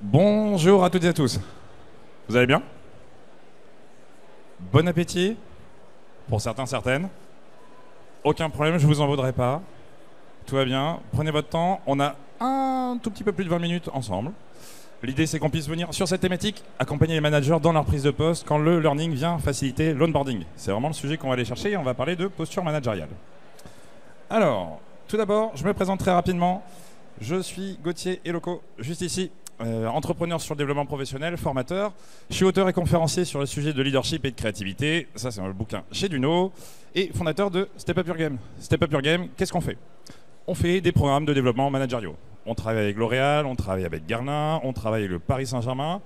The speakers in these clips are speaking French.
Bonjour à toutes et à tous. Vous allez bien? Bon appétit? Pour certains, certaines. Aucun problème, je vous en vaudrai pas. Tout va bien. Prenez votre temps. On a un tout petit peu plus de 20 minutes ensemble. L'idée, c'est qu'on puisse venir sur cette thématique, accompagner les managers dans leur prise de poste quand le learning vient faciliter l'onboarding. C'est vraiment le sujet qu'on va aller chercher et on va parler de posture managériale. Alors, tout d'abord, je me présente très rapidement. Je suis Gauthier Eloko, juste ici. Entrepreneur sur le développement professionnel, formateur. Je suis auteur et conférencier sur le sujet de leadership et de créativité. Ça, c'est un bouquin chez Duno. Et fondateur de Step Up Your Game. Step Up Your Game, qu'est-ce qu'on fait? On fait des programmes de développement managériaux. On travaille avec L'Oréal, on travaille avec Garnin, on travaille avec le Paris Saint-Germain.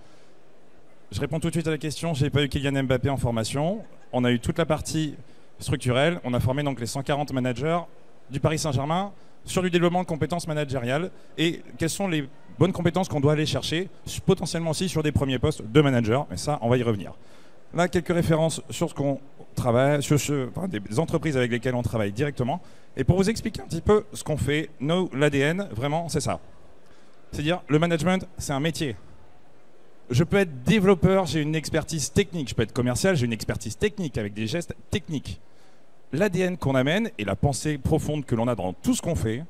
Je réponds tout de suite à la question. Je n'ai pas eu Kylian Mbappé en formation. On a eu toute la partie structurelle. On a formé donc les 140 managers du Paris Saint-Germain sur du développement de compétences managériales et quelles sont les bonnes compétences qu'on doit aller chercher, potentiellement aussi sur des premiers postes de manager, mais ça, on va y revenir. Là, quelques références sur ce qu'on travaille, enfin, des entreprises avec lesquelles on travaille directement. Et pour vous expliquer un petit peu ce qu'on fait, nous, l'ADN, vraiment, c'est ça. C'est-à-dire, le management, c'est un métier. Je peux être développeur, j'ai une expertise technique. Je peux être commercial, j'ai une expertise technique avec des gestes techniques. L'ADN qu'on amène et la pensée profonde que l'on a dans tout ce qu'on fait,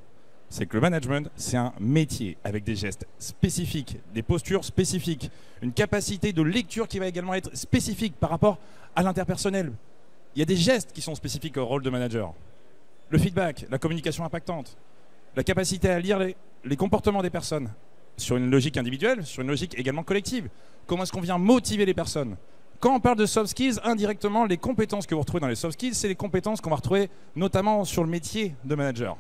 c'est que le management, c'est un métier avec des gestes spécifiques, des postures spécifiques, une capacité de lecture qui va également être spécifique par rapport à l'interpersonnel. Il y a des gestes qui sont spécifiques au rôle de manager. Le feedback, la communication impactante, la capacité à lire les comportements des personnes sur une logique individuelle, sur une logique également collective. Comment est-ce qu'on vient motiver les personnes? Quand on parle de soft skills, indirectement, les compétences que vous retrouvez dans les soft skills, c'est les compétences qu'on va retrouver notamment sur le métier de manager.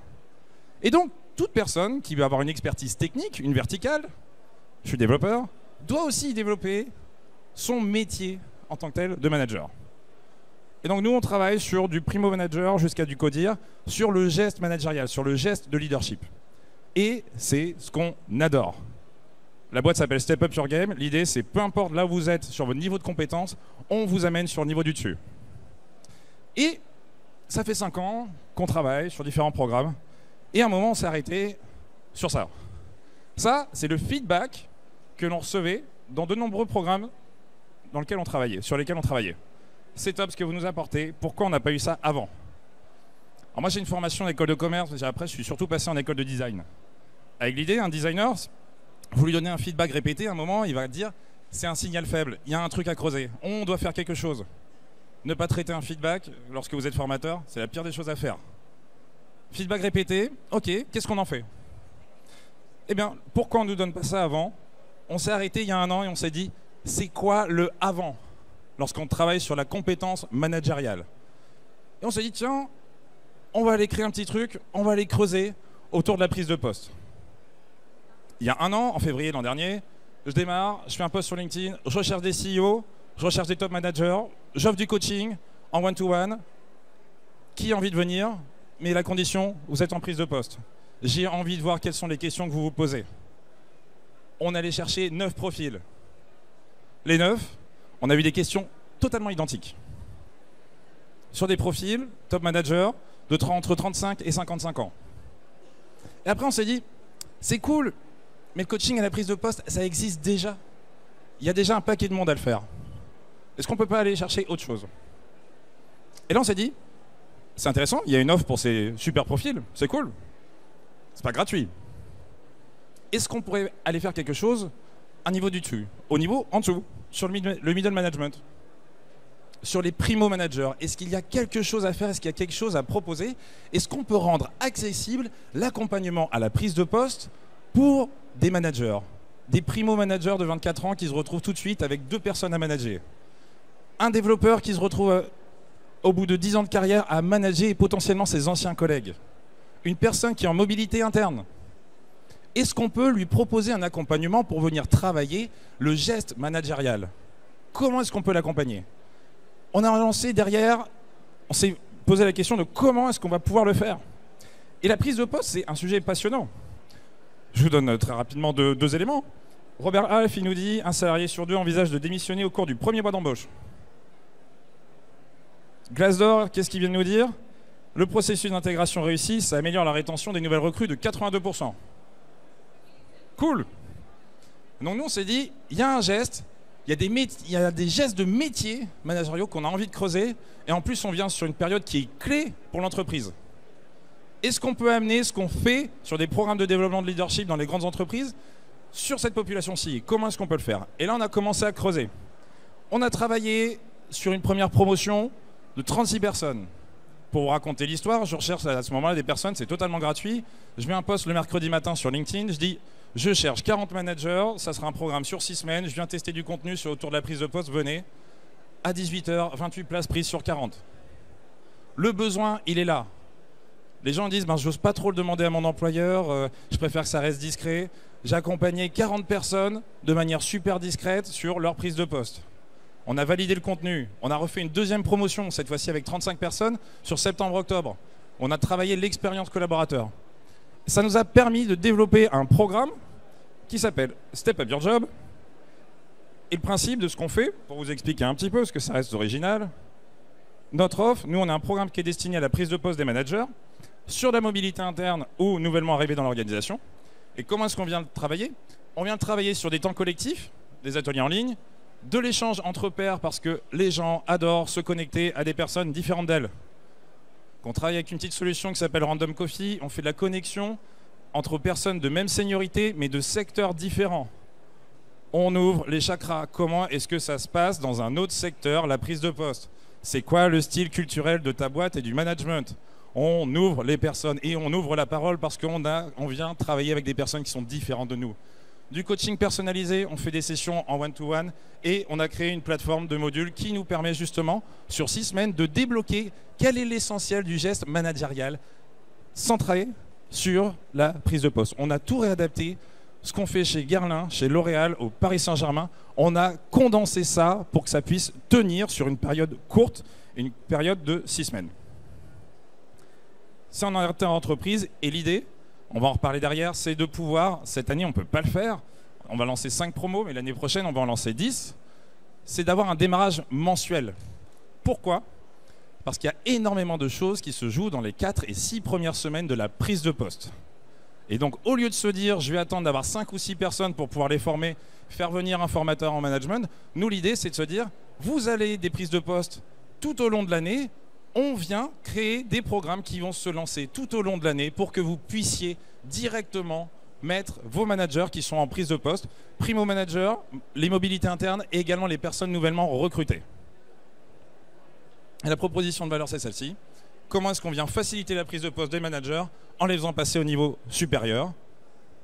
Et donc, toute personne qui veut avoir une expertise technique, une verticale, je suis développeur, doit aussi développer son métier en tant que tel de manager. Et donc, nous, on travaille sur du primo manager jusqu'à du codir, sur le geste managérial, sur le geste de leadership. Et c'est ce qu'on adore. La boîte s'appelle Step Up Your Game. L'idée, c'est peu importe là où vous êtes sur votre niveau de compétence, on vous amène sur le niveau du dessus. Et ça fait 5 ans qu'on travaille sur différents programmes. Et à un moment, on s'est arrêté sur ça. Ça, c'est le feedback que l'on recevait dans de nombreux programmes dans lesquels on travaillait, sur lesquels on travaillait. C'est top ce que vous nous apportez. Pourquoi on n'a pas eu ça avant? Alors moi, j'ai une formation en école de commerce, mais après, je suis surtout passé en école de design. Avec l'idée, un designer, vous lui donnez un feedback répété, à un moment, il va dire c'est un signal faible, il y a un truc à creuser, on doit faire quelque chose. Ne pas traiter un feedback lorsque vous êtes formateur, c'est la pire des choses à faire. Feedback répété, ok, qu'est-ce qu'on en fait? Eh bien, pourquoi on ne nous donne pas ça avant? On s'est arrêté il y a 1 an et on s'est dit, c'est quoi le avant lorsqu'on travaille sur la compétence managériale? Et on s'est dit, tiens, on va aller créer un petit truc, on va aller creuser autour de la prise de poste. Il y a 1 an, en février l'an dernier, je démarre, je fais un post sur LinkedIn, je recherche des CEO, je recherche des top managers, j'offre du coaching en one-to-one. Qui a envie de venir? Mais la condition, vous êtes en prise de poste. J'ai envie de voir quelles sont les questions que vous vous posez. On allait chercher 9 profils. Les 9, on a eu des questions totalement identiques. Sur des profils, top manager, entre 35 et 55 ans. Et après, on s'est dit, c'est cool, mais le coaching à la prise de poste, ça existe déjà. Il y a déjà un paquet de monde à le faire. Est-ce qu'on ne peut pas aller chercher autre chose? Et là, on s'est dit, c'est intéressant, il y a une offre pour ces super profils, c'est cool. C'est pas gratuit. Est-ce qu'on pourrait aller faire quelque chose à un niveau du dessus, au niveau en dessous, sur le middle management, sur les primo managers? Est-ce qu'il y a quelque chose à faire? Est-ce qu'il y a quelque chose à proposer? Est-ce qu'on peut rendre accessible l'accompagnement à la prise de poste pour des managers, des primo managers de 24 ans qui se retrouvent tout de suite avec 2 personnes à manager? Un développeur qui se retrouve au bout de 10 ans de carrière à manager potentiellement ses anciens collègues. Une personne qui est en mobilité interne. Est-ce qu'on peut lui proposer un accompagnement pour venir travailler le geste managérial? Comment est-ce qu'on peut l'accompagner? On a lancé derrière, on s'est posé la question de comment est-ce qu'on va pouvoir le faire. Et la prise de poste, c'est un sujet passionnant. Je vous donne très rapidement 2 éléments. Robert Half, il nous dit, 1 salarié sur 2 envisage de démissionner au cours du premier mois d'embauche. Glassdoor, qu'est-ce qu'il vient de nous dire? Le processus d'intégration réussi, ça améliore la rétention des nouvelles recrues de 82%. Cool. Donc nous, on s'est dit, il y a un geste, il y a des gestes de métier managériaux qu'on a envie de creuser, et en plus, on vient sur une période qui est clé pour l'entreprise. Est-ce qu'on peut amener ce qu'on fait sur des programmes de développement de leadership dans les grandes entreprises sur cette population-ci? Comment est-ce qu'on peut le faire? Et là, on a commencé à creuser. On a travaillé sur une première promotion de 36 personnes. Pour vous raconter l'histoire, je recherche à ce moment-là des personnes, c'est totalement gratuit. Je mets un post le mercredi matin sur LinkedIn, je dis je cherche 40 managers, ça sera un programme sur 6 semaines, je viens tester du contenu autour de la prise de poste, venez. À 18h, 28 places prises sur 40. Le besoin, il est là. Les gens disent ben, je n'ose pas trop le demander à mon employeur, je préfère que ça reste discret. J'ai accompagné 40 personnes de manière super discrète sur leur prise de poste. On a validé le contenu. On a refait une deuxième promotion, cette fois-ci avec 35 personnes, sur septembre-octobre. On a travaillé l'expérience collaborateur. Ça nous a permis de développer un programme qui s'appelle Step Up Your Job. Et le principe de ce qu'on fait, pour vous expliquer un petit peu, parce que ça reste original, notre offre, nous on a un programme qui est destiné à la prise de poste des managers, sur la mobilité interne ou nouvellement arrivés dans l'organisation. Et comment est-ce qu'on vient de travailler? On vient de travailler sur des temps collectifs, des ateliers en ligne, de l'échange entre pairs parce que les gens adorent se connecter à des personnes différentes d'elles. On travaille avec une petite solution qui s'appelle Random Coffee, on fait de la connexion entre personnes de même seniorité mais de secteurs différents. On ouvre les chakras. Comment est-ce que ça se passe dans un autre secteur, la prise de poste? C'est quoi le style culturel de ta boîte et du management? On ouvre les personnes et on ouvre la parole parce qu'on vient travailler avec des personnes qui sont différentes de nous. Du coaching personnalisé, on fait des sessions en one-to-one et on a créé une plateforme de modules qui nous permet justement, sur 6 semaines, de débloquer quel est l'essentiel du geste managérial centré sur la prise de poste. On a tout réadapté, ce qu'on fait chez Guerlain, chez L'Oréal, au Paris Saint-Germain. On a condensé ça pour que ça puisse tenir sur une période courte, une période de 6 semaines. C'est en entreprise et l'idée, on va en reparler derrière, c'est de pouvoir, cette année on ne peut pas le faire, on va lancer 5 promos, mais l'année prochaine on va en lancer 10, c'est d'avoir un démarrage mensuel. Pourquoi? Parce qu'il y a énormément de choses qui se jouent dans les 4 et 6 premières semaines de la prise de poste. Et donc au lieu de se dire je vais attendre d'avoir 5 ou 6 personnes pour pouvoir les former, faire venir un formateur en management, nous l'idée c'est de se dire vous allez des prises de poste tout au long de l'année, on vient créer des programmes qui vont se lancer tout au long de l'année pour que vous puissiez directement mettre vos managers qui sont en prise de poste, primo managers, les mobilités internes et également les personnes nouvellement recrutées. Et la proposition de valeur c'est celle-ci. Comment est-ce qu'on vient faciliter la prise de poste des managers en les faisant passer au niveau supérieur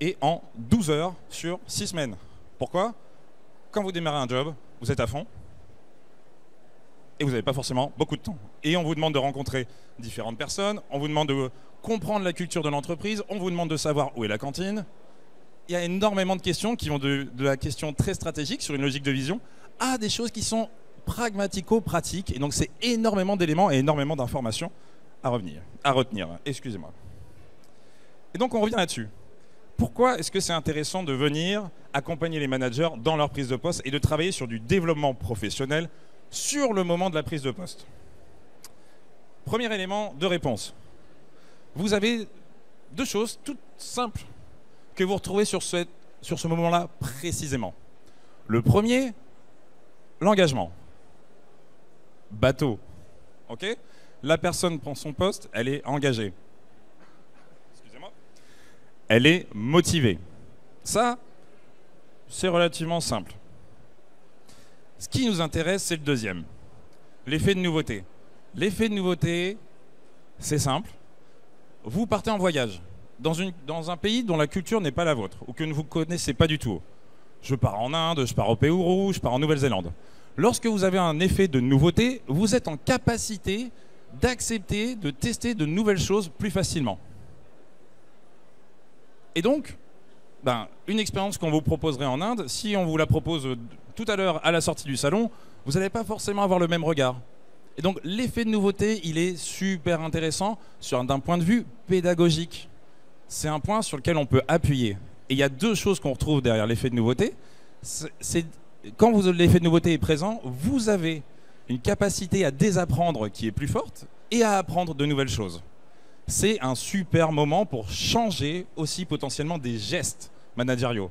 et en 12 heures sur 6 semaines. Pourquoi? Quand vous démarrez un job, vous êtes à fond et vous n'avez pas forcément beaucoup de temps. Et on vous demande de rencontrer différentes personnes, on vous demande de comprendre la culture de l'entreprise, on vous demande de savoir où est la cantine. Il y a énormément de questions qui vont de la question très stratégique sur une logique de vision à des choses qui sont pragmatico-pratiques. Et donc c'est énormément d'éléments et énormément d'informations à retenir. Excusez-moi. Et donc on revient là-dessus. Pourquoi est-ce que c'est intéressant de venir accompagner les managers dans leur prise de poste et de travailler sur du développement professionnel sur le moment de la prise de poste? Premier élément de réponse. Vous avez 2 choses toutes simples que vous retrouvez sur ce moment-là précisément. Le premier, l'engagement. Bateau. Ok ? La personne prend son poste, elle est engagée. Excusez-moi. Elle est motivée. Ça, c'est relativement simple. Ce qui nous intéresse, c'est le deuxième. L'effet de nouveauté. L'effet de nouveauté, c'est simple. Vous partez en voyage dans un pays dont la culture n'est pas la vôtre ou que vous ne connaissez pas du tout. Je pars en Inde, je pars au Pérou, je pars en Nouvelle-Zélande. Lorsque vous avez un effet de nouveauté, vous êtes en capacité d'accepter, de tester de nouvelles choses plus facilement. Et donc, une expérience qu'on vous proposerait en Inde, si on vous la propose tout à l'heure à la sortie du salon, vous n'allez pas forcément avoir le même regard. Et donc l'effet de nouveauté, il est super intéressant d'un point de vue pédagogique. C'est un point sur lequel on peut appuyer. Et il y a 2 choses qu'on retrouve derrière l'effet de nouveauté. Quand l'effet de nouveauté est présent, vous avez une capacité à désapprendre qui est plus forte et à apprendre de nouvelles choses. C'est un super moment pour changer aussi potentiellement des gestes managériaux.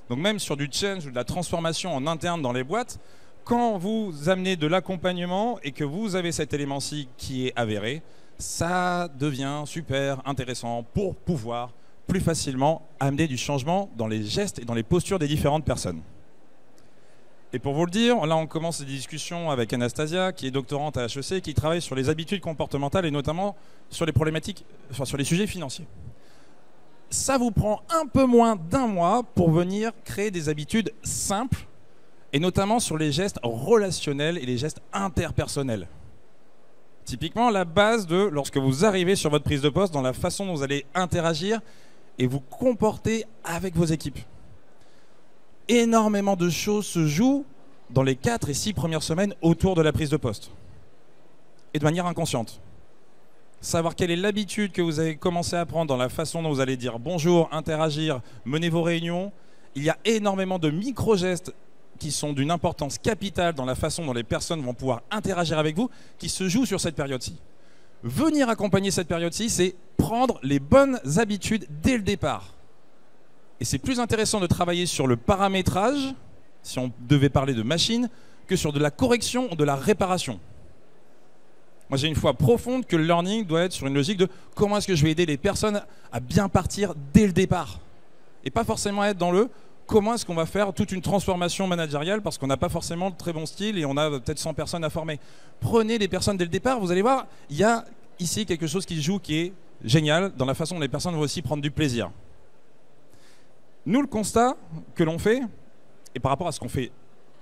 Donc même sur du change ou de la transformation en interne dans les boîtes, quand vous amenez de l'accompagnement et que vous avez cet élément-ci qui est avéré, ça devient super intéressant pour pouvoir plus facilement amener du changement dans les gestes et dans les postures des différentes personnes. Et pour vous le dire, là on commence des discussions avec Anastasia, qui est doctorante à HEC, qui travaille sur les habitudes comportementales et notamment sur les problématiques, enfin, sur les sujets financiers. Ça vous prend un peu moins d'un mois pour venir créer des habitudes simples, et notamment sur les gestes relationnels et les gestes interpersonnels. Typiquement, la base de lorsque vous arrivez sur votre prise de poste, dans la façon dont vous allez interagir et vous comporter avec vos équipes. Énormément de choses se jouent dans les 4 et 6 premières semaines autour de la prise de poste. Et de manière inconsciente. Savoir quelle est l'habitude que vous avez commencé à prendre dans la façon dont vous allez dire bonjour, interagir, mener vos réunions. Il y a énormément de micro-gestes qui sont d'une importance capitale dans la façon dont les personnes vont pouvoir interagir avec vous, qui se jouent sur cette période-ci. Venir accompagner cette période-ci, c'est prendre les bonnes habitudes dès le départ. Et c'est plus intéressant de travailler sur le paramétrage, si on devait parler de machine, que sur de la correction ou de la réparation. Moi, j'ai une foi profonde que le learning doit être sur une logique de comment est-ce que je vais aider les personnes à bien partir dès le départ. Et pas forcément être dans le comment est-ce qu'on va faire toute une transformation managériale parce qu'on n'a pas forcément de très bon style et on a peut-être 100 personnes à former. Prenez les personnes dès le départ, vous allez voir, il y a ici quelque chose qui se joue qui est génial dans la façon dont les personnes vont aussi prendre du plaisir. Nous, le constat que l'on fait, et par rapport à ce qu'on fait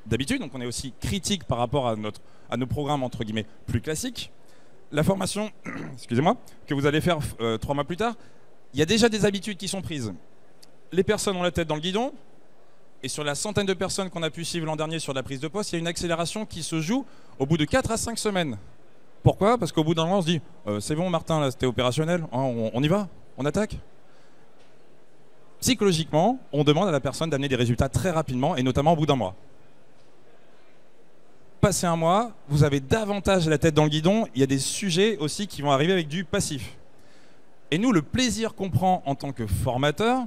d'habitude, donc on est aussi critique par rapport à nos programmes entre guillemets plus classiques, la formation excusez-moi, que vous allez faire 3 mois plus tard, il y a déjà des habitudes qui sont prises. Les personnes ont la tête dans le guidon, et sur la centaine de personnes qu'on a pu suivre l'an dernier sur la prise de poste, il y a une accélération qui se joue au bout de 4 à 5 semaines. Pourquoi? Parce qu'au bout d'un moment, on se dit c'est bon Martin, là c'était opérationnel, hein, on y va, on attaque. Psychologiquement, on demande à la personne d'amener des résultats très rapidement, et notamment au bout d'un mois. Passé un mois, vous avez davantage la tête dans le guidon, il y a des sujets aussi qui vont arriver avec du passif. Et nous, le plaisir qu'on prend en tant que formateur,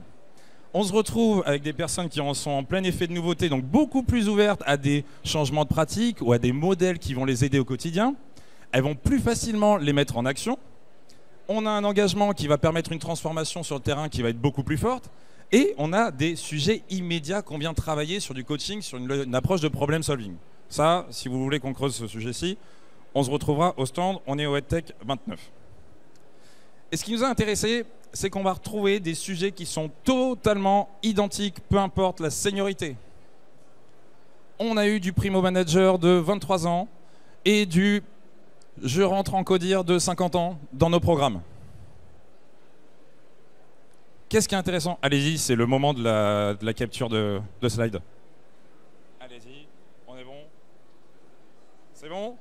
on se retrouve avec des personnes qui sont en plein effet de nouveauté, donc beaucoup plus ouvertes à des changements de pratique ou à des modèles qui vont les aider au quotidien. Elles vont plus facilement les mettre en action. On a un engagement qui va permettre une transformation sur le terrain qui va être beaucoup plus forte. Et on a des sujets immédiats qu'on vient travailler sur du coaching, sur une approche de problem solving. Ça, si vous voulez qu'on creuse ce sujet-ci, on se retrouvera au stand, on est au EdTech 29. Et ce qui nous a intéressé, c'est qu'on va retrouver des sujets qui sont totalement identiques, peu importe la seniorité. On a eu du primo manager de 23 ans et du je rentre en codir de 50 ans dans nos programmes. Qu'est-ce qui est intéressant? Allez-y, c'est le moment de la capture de slide. Allez-y, on est bon? C'est bon?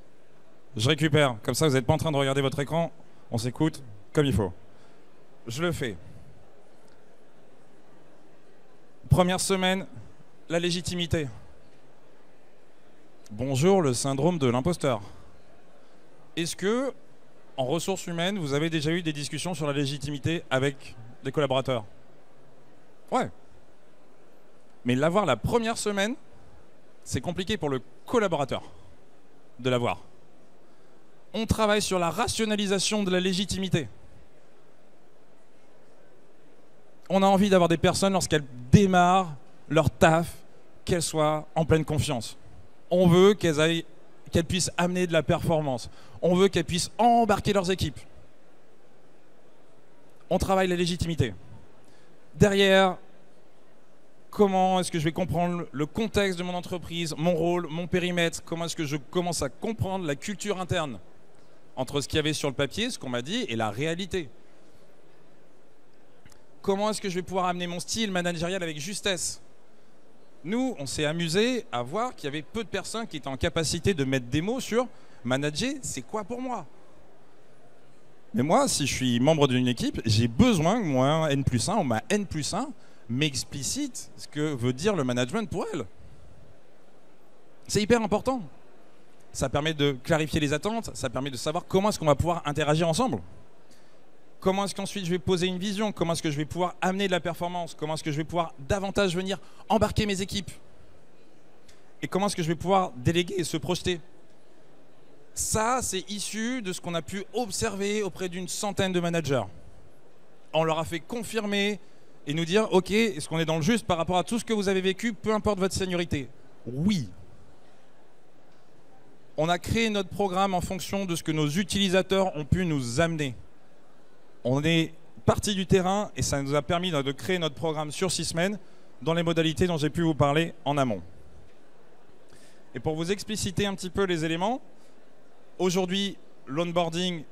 Je récupère, comme ça vous n'êtes pas en train de regarder votre écran, on s'écoute comme il faut. Je le fais. Première semaine, la légitimité. Bonjour, le syndrome de l'imposteur. Est-ce que, en ressources humaines, vous avez déjà eu des discussions sur la légitimité avec des collaborateurs? Ouais. Mais l'avoir la première semaine, c'est compliqué pour le collaborateur de l'avoir. On travaille sur la rationalisation de la légitimité. On a envie d'avoir des personnes, lorsqu'elles démarrent leur taf, qu'elles soient en pleine confiance. On veut qu'elles puissent amener de la performance. On veut qu'elles puissent embarquer leurs équipes. On travaille la légitimité. Derrière, comment est-ce que je vais comprendre le contexte de mon entreprise, mon rôle, mon périmètre? Comment est-ce que je commence à comprendre la culture interne entre ce qu'il y avait sur le papier, ce qu'on m'a dit, et la réalité? Comment est-ce que je vais pouvoir amener mon style managérial avec justesse? Nous, on s'est amusé à voir qu'il y avait peu de personnes qui étaient en capacité de mettre des mots sur manager, c'est quoi pour moi? Mais moi, si je suis membre d'une équipe, j'ai besoin que moi, N+1 ou ma N+1 m'explicite ce que veut dire le management pour elle. C'est hyper important. Ça permet de clarifier les attentes, ça permet de savoir comment est-ce qu'on va pouvoir interagir ensemble. Comment est-ce qu'ensuite je vais poser une vision? Comment est-ce que je vais pouvoir amener de la performance? Comment est-ce que je vais pouvoir davantage venir embarquer mes équipes? Et comment est-ce que je vais pouvoir déléguer et se projeter? Ça, c'est issu de ce qu'on a pu observer auprès d'une centaine de managers. On leur a fait confirmer et nous dire « Ok, est-ce qu'on est dans le juste par rapport à tout ce que vous avez vécu, peu importe votre seniorité ?» Oui. On a créé notre programme en fonction de ce que nos utilisateurs ont pu nous amener. On est parti du terrain et ça nous a permis de créer notre programme sur 6 semaines dans les modalités dont j'ai pu vous parler en amont. Et pour vous expliciter un petit peu les éléments, aujourd'hui, l'onboarding,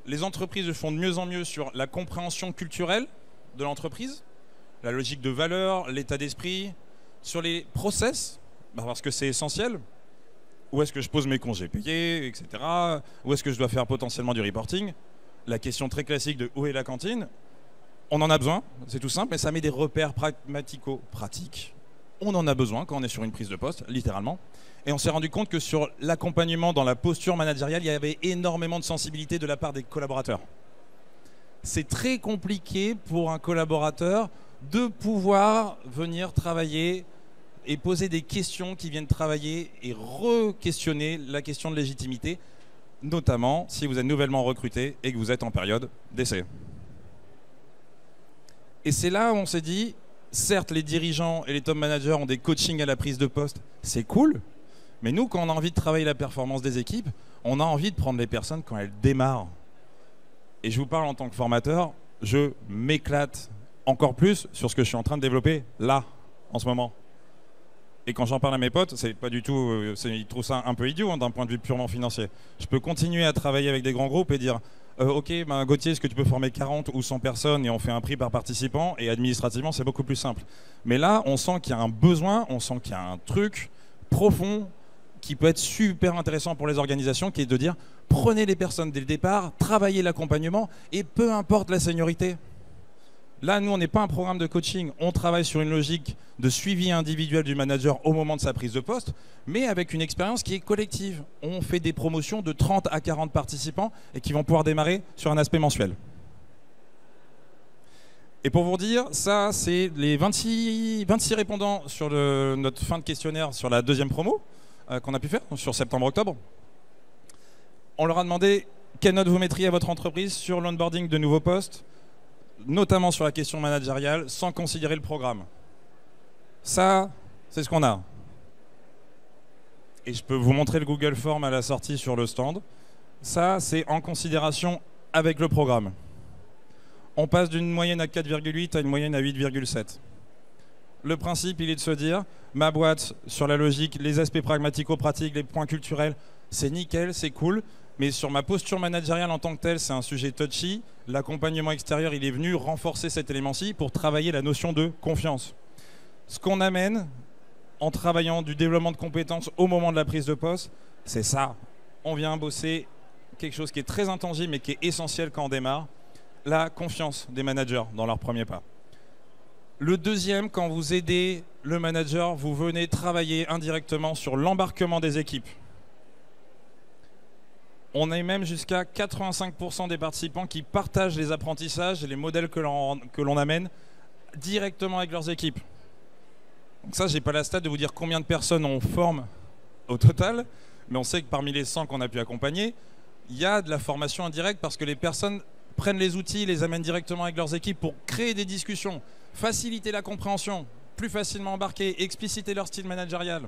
les entreprises le font de mieux en mieux sur la compréhension culturelle de l'entreprise, la logique de valeur, l'état d'esprit, sur les process, parce que c'est essentiel. Où est-ce que je pose mes congés payés, etc. Où est-ce que je dois faire potentiellement du reporting? La question très classique de où est la cantine? On en a besoin, c'est tout simple, mais ça met des repères pragmatico-pratiques. On en a besoin quand on est sur une prise de poste, littéralement. Et on s'est rendu compte que sur l'accompagnement dans la posture managériale, il y avait énormément de sensibilité de la part des collaborateurs. C'est très compliqué pour un collaborateur de pouvoir venir travailler et poser des questions qui viennent travailler et re-questionner la question de légitimité, notamment si vous êtes nouvellement recruté et que vous êtes en période d'essai. Et c'est là où on s'est dit, certes, les dirigeants et les top managers ont des coachings à la prise de poste, c'est cool, mais nous, quand on a envie de travailler la performance des équipes, on a envie de prendre les personnes quand elles démarrent. Et je vous parle en tant que formateur, je m'éclate encore plus sur ce que je suis en train de développer là, en ce moment. Et quand j'en parle à mes potes, c'est pas du tout, ils trouvent ça un peu idiot hein, d'un point de vue purement financier. Je peux continuer à travailler avec des grands groupes et dire ok, Gauthier, est-ce que tu peux former 40 ou 100 personnes et on fait un prix par participant? Et administrativement, c'est beaucoup plus simple. Mais là, on sent qu'il y a un besoin, on sent qu'il y a un truc profond qui peut être super intéressant pour les organisations, qui est de dire prenez les personnes dès le départ, travaillez l'accompagnement et peu importe la seniorité. Là, nous, on n'est pas un programme de coaching, on travaille sur une logique de suivi individuel du manager au moment de sa prise de poste, mais avec une expérience qui est collective. On fait des promotions de 30 à 40 participants et qui vont pouvoir démarrer sur un aspect mensuel. Et pour vous dire, ça, c'est les 26 répondants sur notre fin de questionnaire sur la deuxième promo qu'on a pu faire, sur septembre-octobre. On leur a demandé quelle note vous mettriez à votre entreprise sur l'onboarding de nouveaux postes, notamment sur la question managériale, sans considérer le programme. Ça, c'est ce qu'on a. Et je peux vous montrer le Google Form à la sortie sur le stand. Ça, c'est en considération avec le programme. On passe d'une moyenne à 4,8 à une moyenne à 8,7. Le principe, il est de se dire, ma boîte, sur la logique, les aspects pragmatico-pratiques, les points culturels, c'est nickel, c'est cool. Mais sur ma posture managériale en tant que telle, c'est un sujet touchy. L'accompagnement extérieur, il est venu renforcer cet élément-ci pour travailler la notion de confiance. Ce qu'on amène en travaillant du développement de compétences au moment de la prise de poste, c'est ça. On vient bosser quelque chose qui est très intangible mais qui est essentiel quand on démarre, la confiance des managers dans leurs premiers pas. Le deuxième, quand vous aidez le manager, vous venez travailler indirectement sur l'embarquement des équipes. On a même jusqu'à 85% des participants qui partagent les apprentissages et les modèles que l'on amène directement avec leurs équipes. Donc ça, je n'ai pas la stat de vous dire combien de personnes on forme au total, mais on sait que parmi les 100 qu'on a pu accompagner, il y a de la formation indirecte parce que les personnes prennent les outils, les amènent directement avec leurs équipes pour créer des discussions, faciliter la compréhension, plus facilement embarquer, expliciter leur style managérial,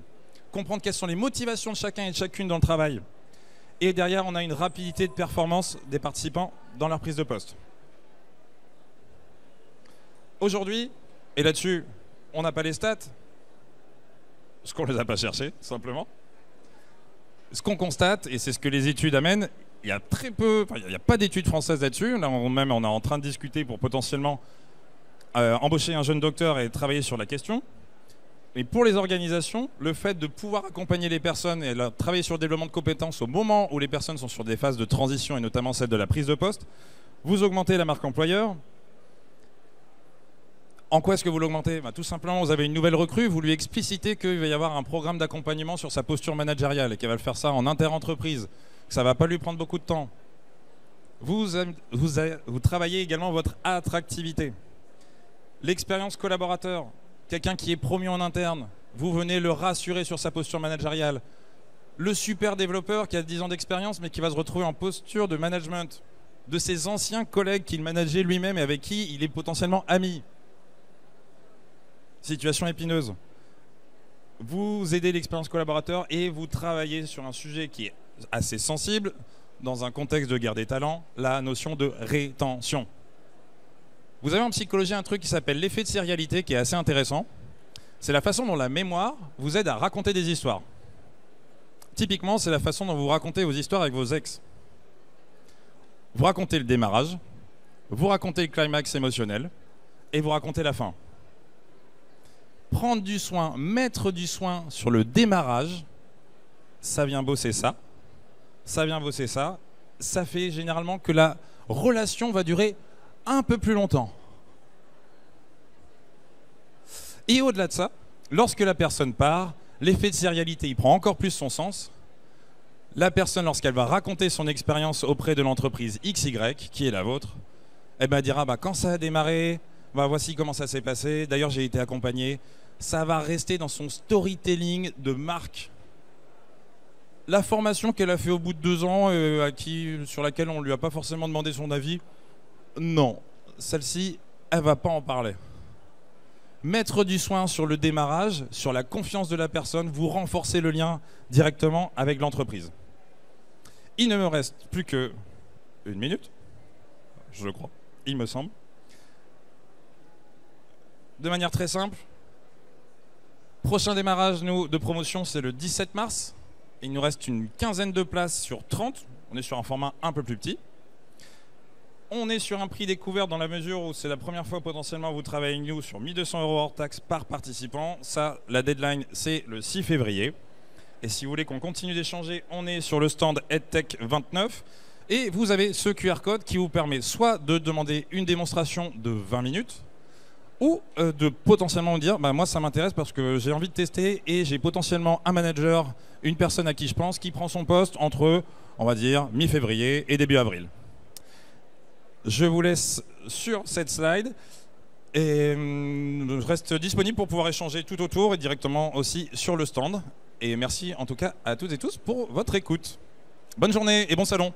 comprendre quelles sont les motivations de chacun et de chacune dans le travail. Et derrière, on a une rapidité de performance des participants dans leur prise de poste. Aujourd'hui, et là-dessus, on n'a pas les stats, parce qu'on ne les a pas cherchés, simplement. Ce qu'on constate, et c'est ce que les études amènent, il y a très peu, il n'y a pas d'études françaises là-dessus. Là, on est en train de discuter pour potentiellement embaucher un jeune docteur et travailler sur la question. Mais pour les organisations, le fait de pouvoir accompagner les personnes et travailler sur le développement de compétences au moment où les personnes sont sur des phases de transition et notamment celle de la prise de poste, vous augmentez la marque employeur. En quoi est-ce que vous l'augmentez? Tout simplement, vous avez une nouvelle recrue, vous lui explicitez qu'il va y avoir un programme d'accompagnement sur sa posture managériale et qu'elle va le faire ça en inter-entreprise, que ça ne va pas lui prendre beaucoup de temps. Vous travaillez également votre attractivité. L'expérience collaborateur, quelqu'un qui est promu en interne, vous venez le rassurer sur sa posture managériale. Le super développeur qui a 10 ans d'expérience mais qui va se retrouver en posture de management de ses anciens collègues qu'il manageait lui-même et avec qui il est potentiellement ami. Situation épineuse. Vous aidez l'expérience collaborateur et vous travaillez sur un sujet qui est assez sensible dans un contexte de guerre des talents, la notion de rétention. Vous avez en psychologie un truc qui s'appelle l'effet de sérialité qui est assez intéressant. C'est la façon dont la mémoire vous aide à raconter des histoires. Typiquement, c'est la façon dont vous racontez vos histoires avec vos ex. Vous racontez le démarrage, vous racontez le climax émotionnel et vous racontez la fin. Prendre du soin, mettre du soin sur le démarrage, ça vient bosser ça, ça vient bosser ça, ça fait généralement que la relation va durer un peu plus longtemps. Et au-delà de ça, lorsque la personne part, l'effet de sérialité il prend encore plus son sens. La personne, lorsqu'elle va raconter son expérience auprès de l'entreprise XY, qui est la vôtre, elle dira quand ça a démarré, voici comment ça s'est passé, d'ailleurs j'ai été accompagné. Ça va rester dans son storytelling de marque. La formation qu'elle a fait au bout de 2 ans, sur laquelle on ne lui a pas forcément demandé son avis, non, celle-ci, elle ne va pas en parler. Mettre du soin sur le démarrage, sur la confiance de la personne, vous renforcez le lien directement avec l'entreprise. Il ne me reste plus que 1 minute, je le crois, il me semble. De manière très simple, prochain démarrage de promotion, c'est le 17 mars. Il nous reste une quinzaine de places sur 30. On est sur un format un peu plus petit. On est sur un prix découvert dans la mesure où c'est la première fois potentiellement vous travaillez avec nous sur 1 200 € hors taxe par participant. Ça, la deadline, c'est le 6 février. Et si vous voulez qu'on continue d'échanger, on est sur le stand EdTech 29. Et vous avez ce QR code qui vous permet soit de demander une démonstration de 20 minutes, ou de potentiellement dire, moi ça m'intéresse parce que j'ai envie de tester et j'ai potentiellement un manager, une personne à qui je pense, qui prend son poste entre, on va dire, mi-février et début avril. Je vous laisse sur cette slide et je reste disponible pour pouvoir échanger tout autour et directement aussi sur le stand. Et merci en tout cas à toutes et tous pour votre écoute. Bonne journée et bon salon.